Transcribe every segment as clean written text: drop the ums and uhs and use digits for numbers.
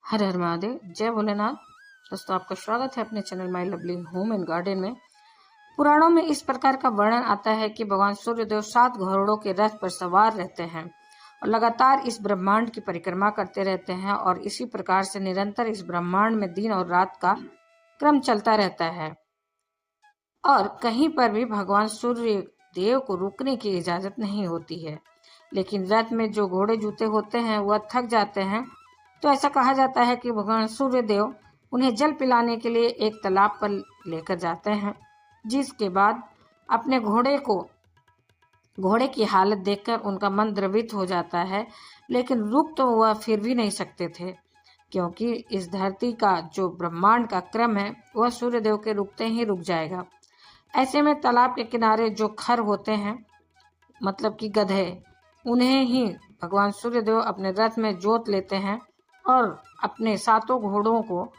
हर हर महादेव, जय भोलेनाथ। दोस्तों, आपका स्वागत है अपने channel my lovely home and garden में। पुराणों में इस प्रकार का वर्णन आता है कि भगवान सूर्यदेव 7 घोड़ों के रथ पर सवार रहते हैं और लगातार इस ब्रह्मांड की परिक्रमा करते रहते हैं और इसी प्रकार से निरंतर इस ब्रह्मांड में दिन और रात का क्रम चलता रहता है और कहीं पर भी भगवान सूर्य देव को रुकने की इजाजत नहीं होती है। लेकिन रथ में जो घोड़े जूते होते हैं वह थक जाते हैं, तो ऐसा कहा जाता है कि भगवान सूर्य देव उन्हें जल पिलाने के लिए एक तालाब पर लेकर जाते हैं, जिसके बाद अपने घोड़े की हालत देखकर उनका मन द्रवित हो जाता है। लेकिन रुक तो वह फिर भी नहीं सकते थे, क्योंकि इस धरती का जो ब्रह्मांड का क्रम है वह सूर्यदेव के रुकते ही रुक जाएगा। ऐसे में तालाब के किनारे जो खर होते हैं, मतलब कि गधे, उन्हें ही भगवान सूर्यदेव अपने रथ में जोत लेते हैं और अपने 7 घोड़ों को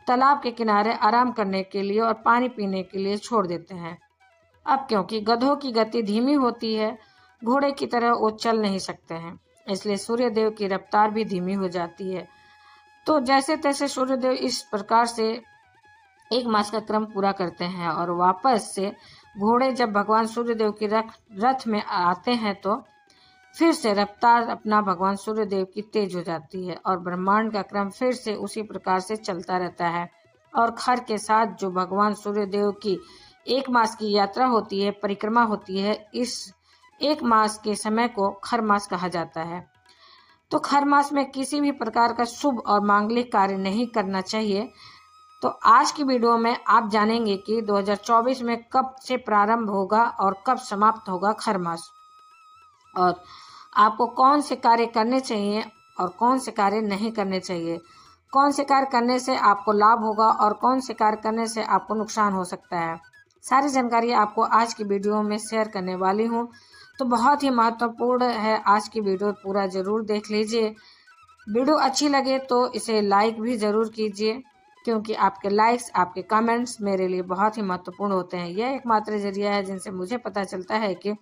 तालाब के किनारे आराम करने के लिए और पानी पीने के लिए छोड़ देते हैं। अब क्योंकि गधों की गति धीमी होती है, घोड़े की तरह वो चल नहीं सकते हैं, इसलिए सूर्यदेव की रफ्तार भी धीमी हो जाती है। तो जैसे तैसे सूर्यदेव इस प्रकार से 1 मास का क्रम पूरा करते हैं और वापस से घोड़े जब भगवान सूर्यदेव की रथ में आते हैं तो फिर से रफ्तार अपना भगवान सूर्यदेव की तेज हो जाती है और ब्रह्मांड का क्रम फिर से उसी प्रकार से चलता रहता है। और खर के साथ जो भगवान सूर्यदेव की 1 मास की यात्रा होती है, परिक्रमा होती है, इस 1 मास के समय को खर मास कहा जाता है। तो खर मास में किसी भी प्रकार का शुभ और मांगलिक कार्य नहीं करना चाहिए। तो आज की वीडियो में आप जानेंगे कि 2024 में कब से प्रारंभ होगा और कब समाप्त होगा खर मास, और आपको कौन से कार्य करने चाहिए और कौन से कार्य नहीं करने चाहिए, कौन से कार्य करने से आपको लाभ होगा और कौन से कार्य करने से आपको नुकसान हो सकता है। सारी जानकारी आपको आज की वीडियो में शेयर करने वाली हूँ, तो बहुत ही महत्वपूर्ण है। आज की वीडियो पूरा जरूर देख लीजिए। वीडियो अच्छी लगे तो इसे लाइक भी ज़रूर कीजिए, क्योंकि आपके लाइक्स, आपके कमेंट्स मेरे लिए बहुत ही महत्वपूर्ण होते हैं। यह एकमात्र जरिया है जिनसे मुझे पता चलता है कि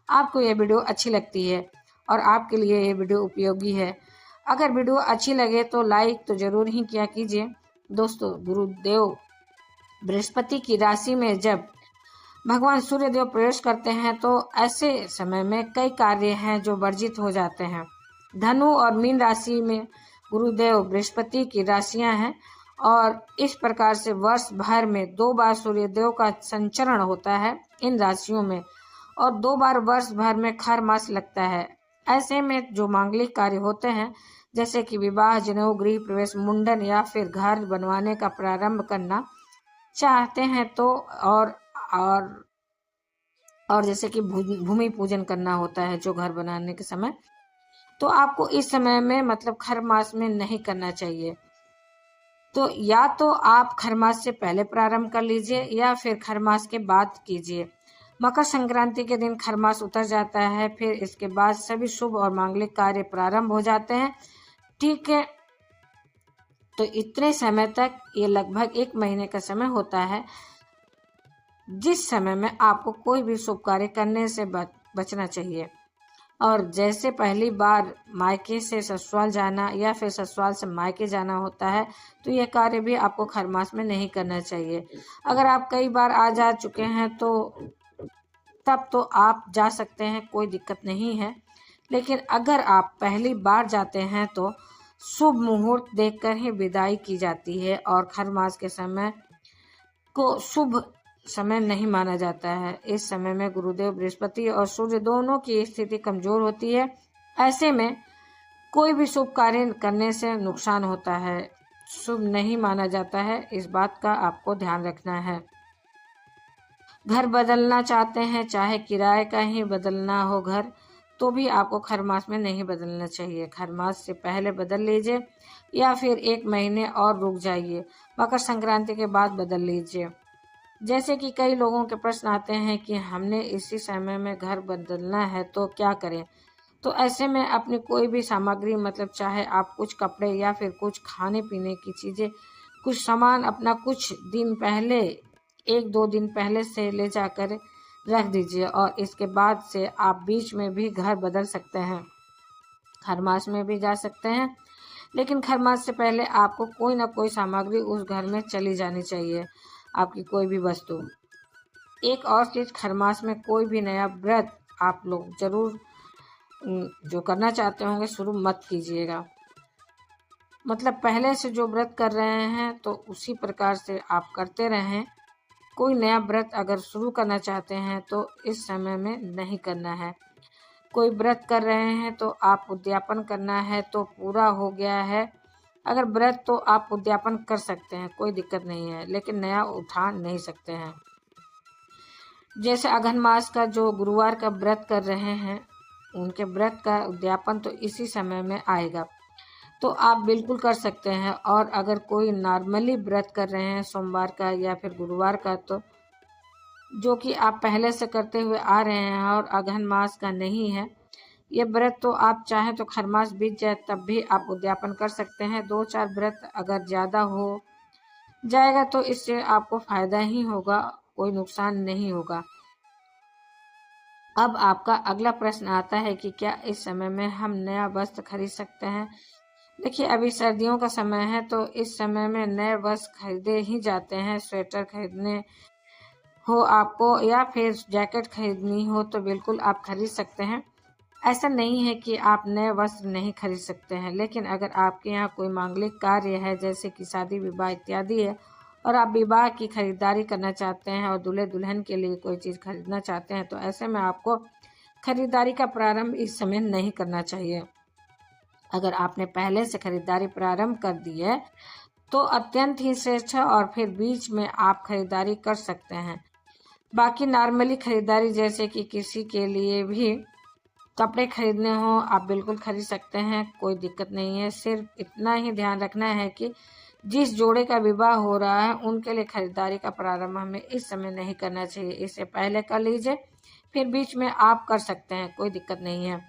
आपको ये वीडियो अच्छी लगती है और आपके लिए ये वीडियो उपयोगी है। अगर वीडियो अच्छी लगे तो लाइक तो ज़रूर ही किया कीजिए। दोस्तों, गुरुदेव बृहस्पति की राशि में जब भगवान सूर्यदेव प्रवेश करते हैं तो ऐसे समय में कई कार्य हैं जो वर्जित हो जाते हैं। धनु और मीन राशि में गुरुदेव बृहस्पति की राशियां हैं और इस प्रकार से वर्ष भर में 2 बार सूर्यदेव का संचरण होता है इन राशियों में, और 2 बार वर्ष भर में खर मास लगता है। ऐसे में जो मांगलिक कार्य होते हैं, जैसे कि विवाह, जनेऊ, गृह प्रवेश, मुंडन या फिर घर बनवाने का प्रारंभ करना चाहते हैं तो और जैसे कि भूमि पूजन करना होता है जो घर बनाने के समय, तो आपको इस समय में मतलब खर मास में नहीं करना चाहिए। तो या तो आप खर मास से पहले प्रारंभ कर लीजिए या फिर खर मास के बाद कीजिए। मकर संक्रांति के दिन खर मास उतर जाता है, फिर इसके बाद सभी शुभ और मांगलिक कार्य प्रारंभ हो जाते हैं। ठीक है, तो इतने समय तक ये लगभग 1 महीने का समय होता है, जिस समय में आपको कोई भी शुभ कार्य करने से बचना चाहिए। और जैसे पहली बार मायके से ससुराल जाना या फिर ससुराल से मायके जाना होता है, तो यह कार्य भी आपको खर मास में नहीं करना चाहिए। अगर आप कई बार आ जा चुके हैं तो तब तो आप जा सकते हैं, कोई दिक्कत नहीं है। लेकिन अगर आप पहली बार जाते हैं तो शुभ मुहूर्त देखकर ही विदाई की जाती है और खर मास के समय को शुभ समय नहीं माना जाता है। इस समय में गुरुदेव बृहस्पति और सूर्य दोनों की स्थिति कमजोर होती है। ऐसे में कोई भी शुभ कार्य करने से नुकसान होता है, शुभ नहीं माना जाता है। इस बात का आपको ध्यान रखना है। घर बदलना चाहते हैं, चाहे किराए का ही बदलना हो घर, तो भी आपको खर मास में नहीं बदलना चाहिए। खर मास से पहले बदल लीजिए या फिर 1 महीने और रुक जाइए, मकर संक्रांति के बाद बदल लीजिए। जैसे कि कई लोगों के प्रश्न आते हैं कि हमने इसी समय में घर बदलना है तो क्या करें। तो ऐसे में अपनी कोई भी सामग्री, मतलब चाहे आप कुछ कपड़े या फिर कुछ खाने पीने की चीज़ें, कुछ सामान अपना कुछ दिन पहले, 1-2 दिन पहले से ले जाकर रख दीजिए और इसके बाद से आप बीच में भी घर बदल सकते हैं, खर मास में भी जा सकते हैं। लेकिन खरमास से पहले आपको कोई ना कोई सामग्री उस घर में चली जानी चाहिए, आपकी कोई भी वस्तु। एक और चीज़, खरमास में कोई भी नया व्रत आप लोग जरूर जो करना चाहते होंगे शुरू मत कीजिएगा। मतलब पहले से जो व्रत कर रहे हैं तो उसी प्रकार से आप करते रहें। कोई नया व्रत अगर शुरू करना चाहते हैं तो इस समय में नहीं करना है। कोई व्रत कर रहे हैं तो आप उद्यापन करना है तो पूरा हो गया है। अगर व्रत तो आप उद्यापन कर सकते हैं, कोई दिक्कत नहीं है, लेकिन नया उठा नहीं सकते हैं। जैसे अघन मास का जो गुरुवार का व्रत कर रहे हैं, उनके व्रत का उद्यापन तो इसी समय में आएगा, तो आप बिल्कुल कर सकते हैं। और अगर कोई नॉर्मली व्रत कर रहे हैं सोमवार का या फिर गुरुवार का, तो जो कि आप पहले से करते हुए आ रहे हैं और अघन मास का नहीं है ये व्रत, तो आप चाहें तो खरमास बीत जाए तब भी आप उद्यापन कर सकते हैं। 2-4 व्रत अगर ज़्यादा हो जाएगा तो इससे आपको फायदा ही होगा, कोई नुकसान नहीं होगा। अब आपका अगला प्रश्न आता है कि क्या इस समय में हम नया वस्त्र खरीद सकते हैं। देखिए, अभी सर्दियों का समय है तो इस समय में नए वस्त्र खरीदे ही जाते हैं। स्वेटर खरीदने हो आपको या फिर जैकेट खरीदनी हो तो बिल्कुल आप खरीद सकते हैं। ऐसा नहीं है कि आप नए वस्त्र नहीं खरीद सकते हैं, लेकिन अगर आपके यहाँ कोई मांगलिक कार्य है जैसे कि शादी विवाह इत्यादि है और आप विवाह की खरीदारी करना चाहते हैं और दूल्हे दुल्हन के लिए कोई चीज़ खरीदना चाहते हैं, तो ऐसे में आपको खरीदारी का प्रारंभ इस समय नहीं करना चाहिए। अगर आपने पहले से खरीदारी प्रारंभ कर दी है तो अत्यंत ही श्रेष्ठ है और फिर बीच में आप खरीदारी कर सकते हैं। बाकी नॉर्मली खरीदारी जैसे कि किसी के लिए भी कपड़े खरीदने हो आप बिल्कुल खरीद सकते हैं, कोई दिक्कत नहीं है। सिर्फ इतना ही ध्यान रखना है कि जिस जोड़े का विवाह हो रहा है उनके लिए खरीदारी का प्रारंभ हमें इस समय नहीं करना चाहिए, इससे पहले कर लीजिए, फिर बीच में आप कर सकते हैं, कोई दिक्कत नहीं है।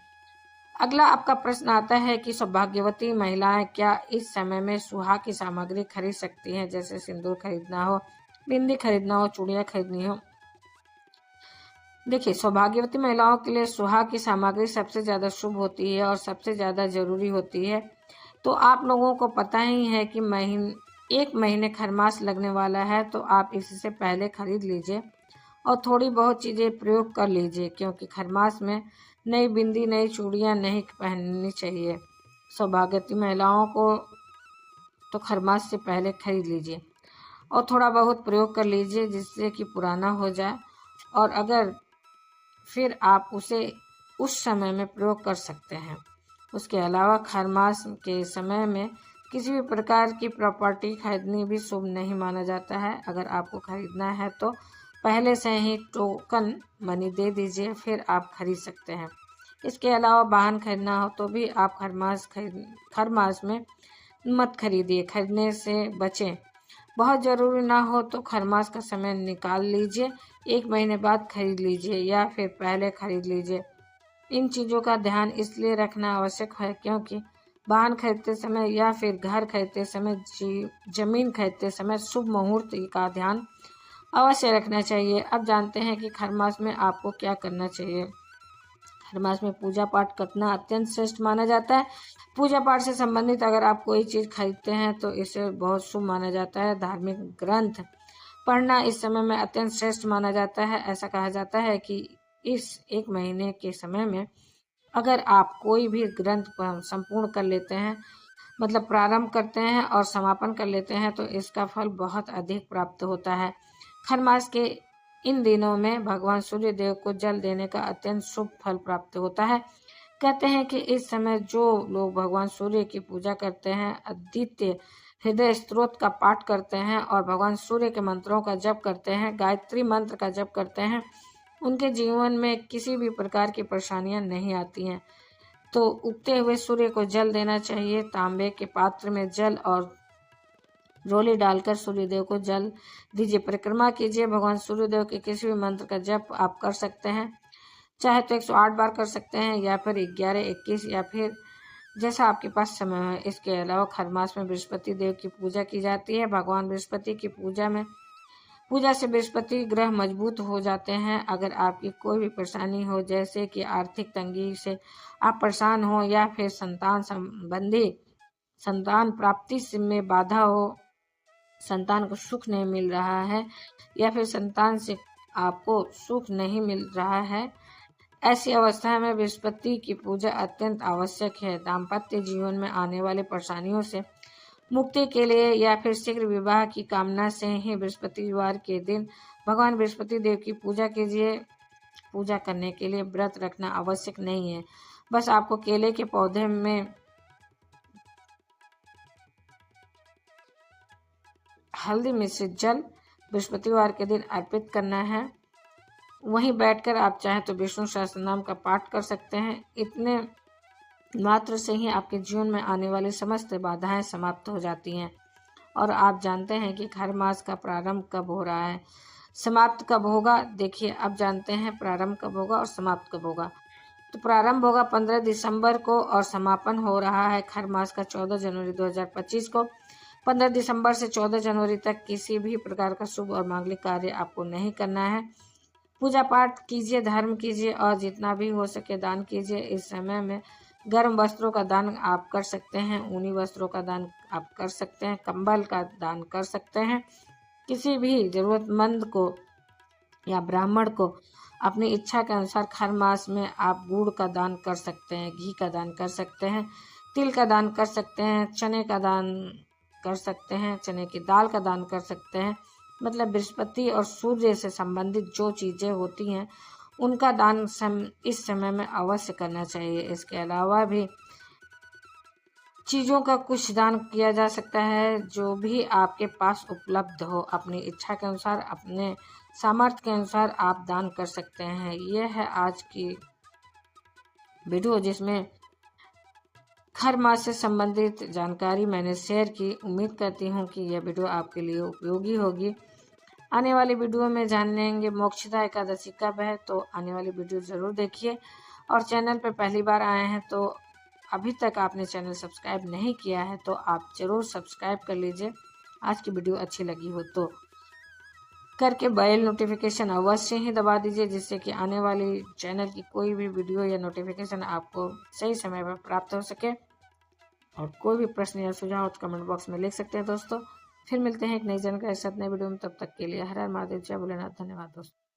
अगला आपका प्रश्न आता है कि सौभाग्यवती महिलाएं क्या इस समय में सुहाग की सामग्री खरीद सकती हैं, जैसे सिंदूर खरीदना हो, बिंदी खरीदना हो, चूड़ियाँ खरीदनी हो। देखिए, सौभाग्यवती महिलाओं के लिए सुहाग की सामग्री सबसे ज़्यादा शुभ होती है और सबसे ज़्यादा ज़रूरी होती है। तो आप लोगों को पता ही है कि एक महीने खरमास लगने वाला है, तो आप इससे पहले खरीद लीजिए और थोड़ी बहुत चीज़ें प्रयोग कर लीजिए, क्योंकि खरमास में नई बिंदी नई चूड़ियाँ नहीं पहननी चाहिए। सौभाग्यवती महिलाओं को तो खरमास से पहले खरीद लीजिए और थोड़ा बहुत प्रयोग कर लीजिए जिससे कि पुराना हो जाए, और अगर फिर आप उसे उस समय में प्रयोग कर सकते हैं। उसके अलावा खरमास के समय में किसी भी प्रकार की प्रॉपर्टी खरीदनी भी शुभ नहीं माना जाता है। अगर आपको खरीदना है तो पहले से ही टोकन मनी दे दीजिए, फिर आप खरीद सकते हैं। इसके अलावा वाहन खरीदना हो तो भी आप खरमास में मत खरीदिए, खरीदने से बचें। बहुत ज़रूरी ना हो तो खरमास का समय निकाल लीजिए, 1 महीने बाद खरीद लीजिए या फिर पहले खरीद लीजिए। इन चीज़ों का ध्यान इसलिए रखना आवश्यक है क्योंकि वाहन खरीदते समय या फिर घर खरीदते समय, जमीन खरीदते समय शुभ मुहूर्त का ध्यान अवश्य रखना चाहिए। अब जानते हैं कि खरमास में आपको क्या करना चाहिए। खरमास में पूजा पाठ करना अत्यंत श्रेष्ठ माना जाता है। पूजा पाठ से संबंधित अगर आप कोई चीज़ खरीदते हैं तो इसे बहुत शुभ माना जाता है। धार्मिक ग्रंथ पढ़ना इस समय में अत्यंत श्रेष्ठ माना जाता है। ऐसा कहा जाता है कि इस 1 महीने के समय में अगर आप कोई भी ग्रंथ संपूर्ण कर लेते हैं, मतलब प्रारंभ करते हैं और समापन कर लेते हैं, तो इसका फल बहुत अधिक प्राप्त होता है। खरमास के इन दिनों में भगवान सूर्य देव को जल देने का अत्यंत शुभ फल प्राप्त होता है। कहते हैं कि इस समय जो लोग भगवान सूर्य की पूजा करते हैं, आदित्य हृदय स्तोत्र का पाठ करते हैं और भगवान सूर्य के मंत्रों का जप करते हैं, गायत्री मंत्र का जप करते हैं, उनके जीवन में किसी भी प्रकार की परेशानियां नहीं आती हैं। तो उगते हुए सूर्य को जल देना चाहिए। तांबे के पात्र में जल और रोली डालकर सूर्यदेव को जल दीजिए। परिक्रमा कीजिए। भगवान सूर्यदेव के किसी भी मंत्र का जप आप कर सकते हैं, चाहे तो 108 बार कर सकते हैं या फिर 11, 21 या फिर जैसा आपके पास समय है। इसके अलावा खरमास में बृहस्पति देव की पूजा की जाती है। भगवान बृहस्पति की पूजा से बृहस्पति ग्रह मजबूत हो जाते हैं। अगर आपकी कोई भी परेशानी हो, जैसे कि आर्थिक तंगी से आप परेशान हो या फिर संतान संबंधी संतान प्राप्ति में बाधा हो, संतान को सुख नहीं मिल रहा है या फिर संतान से आपको सुख नहीं मिल रहा है, ऐसी अवस्था में बृहस्पति की पूजा अत्यंत आवश्यक है। दाम्पत्य जीवन में आने वाली परेशानियों से मुक्ति के लिए या फिर शीघ्र विवाह की कामना से ही बृहस्पतिवार के दिन भगवान बृहस्पति देव की पूजा कीजिए। पूजा करने के लिए व्रत रखना आवश्यक नहीं है, बस आपको केले के पौधे में हल्दी मिश्रित जल बृहस्पतिवार के दिन अर्पित करना है। वहीं बैठकर आप चाहें तो विष्णु सहस्त्र नाम का पाठ कर सकते हैं। इतने मात्र से ही आपके जीवन में आने वाली समस्त बाधाएं समाप्त हो जाती हैं। और आप जानते हैं कि हर मास का प्रारंभ कब हो रहा है, समाप्त कब होगा। देखिए, अब जानते हैं प्रारंभ कब होगा और समाप्त कब होगा। तो प्रारंभ होगा 15 दिसंबर को और समापन हो रहा है खर मास का 14 जनवरी 2025 को। 15 दिसंबर से 14 जनवरी तक किसी भी प्रकार का शुभ और मांगलिक कार्य आपको नहीं करना है। पूजा पाठ कीजिए, धर्म कीजिए और जितना भी हो सके दान कीजिए। इस समय में गर्म वस्त्रों का दान आप कर सकते हैं, ऊनी वस्त्रों का दान आप कर सकते हैं, कंबल का दान कर सकते हैं। किसी भी जरूरतमंद को या ब्राह्मण को अपनी इच्छा के अनुसार हर मास में आप गुड़ का दान कर सकते हैं, घी का दान कर सकते हैं, तिल का दान कर सकते हैं, चने का दान कर सकते हैं, चने की दाल का दान कर सकते हैं। मतलब बृहस्पति और सूर्य से संबंधित जो चीज़ें होती हैं उनका दान इस समय में अवश्य करना चाहिए। इसके अलावा भी चीज़ों का कुछ दान किया जा सकता है, जो भी आपके पास उपलब्ध हो। अपनी इच्छा के अनुसार, अपने सामर्थ्य के अनुसार आप दान कर सकते हैं। यह है आज की वीडियो जिसमें हर मास से संबंधित जानकारी मैंने शेयर की। उम्मीद करती हूँ कि यह वीडियो आपके लिए उपयोगी होगी। आने वाली वीडियो में जान लेंगे मोक्षदा एकादशी कब है, तो आने वाली वीडियो ज़रूर देखिए। और चैनल पर पहली बार आए हैं तो अभी तक आपने चैनल सब्सक्राइब नहीं किया है तो आप ज़रूर सब्सक्राइब कर लीजिए। आज की वीडियो अच्छी लगी हो तो करके बेल नोटिफिकेशन अवश्य ही दबा दीजिए, जिससे कि आने वाली चैनल की कोई भी वीडियो या नोटिफिकेशन आपको सही समय पर प्राप्त हो सके। और कोई भी प्रश्न या सुझाव हो तो कमेंट बॉक्स में लिख सकते हैं दोस्तों। फिर मिलते हैं एक नई जानकारी के साथ नई वीडियो में, तब तक के लिए हर हर महादेव, जय भोलेनाथ। धन्यवाद दोस्तों।